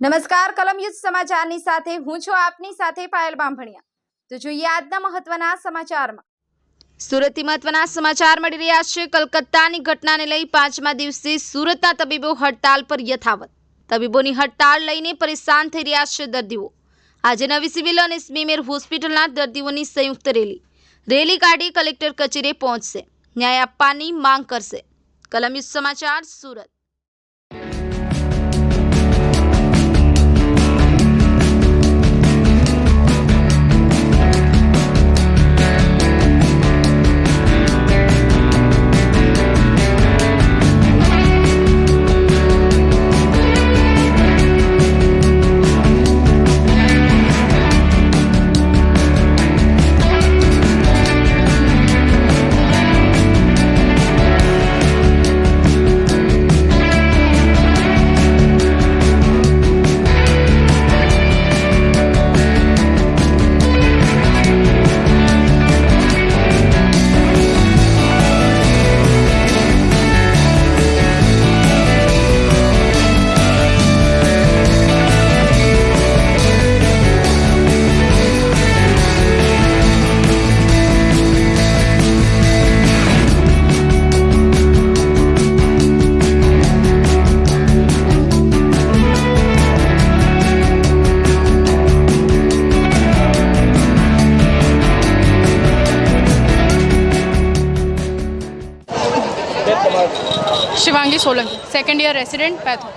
નમસ્કાર કલમ યુદ્ધ સમાચારની સાથે હું છું આપની સાથે પાયલ બાંભણિયા। તો જોઈએ આજના મહત્વના સમાચારમાં। સુરતથી મહત્વના સમાચાર મળી રહ્યા છે। કલકત્તાની ઘટનાને લઈ 5મા દિવસે સુરતના તબીબો હડતાલ પર યથાવત। તબીબોની હડતાલ લઈને પરેશાન થઈ રહ્યા છે દર્દીઓ। આજે નવી સિવિલ અને સ્મીમેર હોસ્પિટલના દર્દીઓની સંયુક્ત રેલી કાઢી કલેક્ટર કચેરીએ પહોંચશે, ન્યાય આપવાની માંગ કરશે। કલમ યુદ્ધ સમાચાર Surat. Shivangi Solanki, second year resident patho.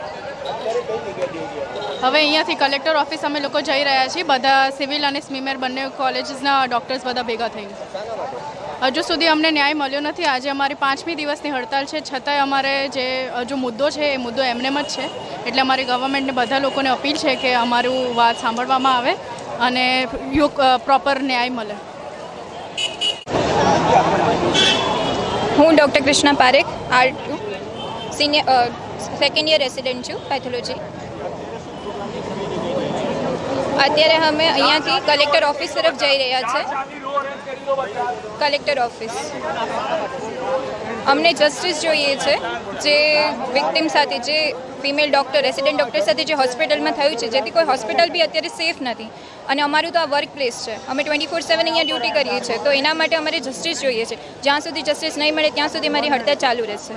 હવે અહીંયાથી કલેક્ટર ઓફિસ અમે લોકો જઈ રહ્યા છીએ, બધા સિવિલ અને સ્મીમેર બંને કોલેજીસના ડૉક્ટર્સ બધા ભેગા થઈને। હજુ સુધી અમને ન્યાય મળ્યો નથી। આજે અમારી 5મી દિવસની હડતાલ છે, છતાંય અમારે જે હજુ મુદ્દો છે એ મુદ્દો એમનેમ જ છે। એટલે અમારી ગવર્મેન્ટને બધા લોકોને અપીલ છે કે અમારું વાત સાંભળવામાં આવે અને પ્રોપર ન્યાય મળે। હું doctor Krishna Parekh, R2 senior second year resident છું, પેથોલોજી। અત્યારે અમે અહીંયાથી કલેક્ટર ઓફિસ તરફ જઈ રહ્યા છે। કલેક્ટર ઓફિસ અમને જસ્ટિસ જોઈએ છે। જે વિક્ટિમ સાથે, જે ફિમેલ ડૉક્ટર, રેસિડેન્ટ ડૉક્ટર સાથે જે હોસ્પિટલમાં થયું છે, જેથી કોઈ હોસ્પિટલ બી અત્યારે સેફ નથી અને અમારું તો આ વર્ક પ્લેસ છે। અમે 24/7 અહીંયા ડ્યુટી કરીએ છીએ, તો એના માટે અમારે જસ્ટિસ જોઈએ છે। જ્યાં સુધી જસ્ટિસ નહીં મળે ત્યાં સુધી મારી હડતાળ ચાલુ રહેશે।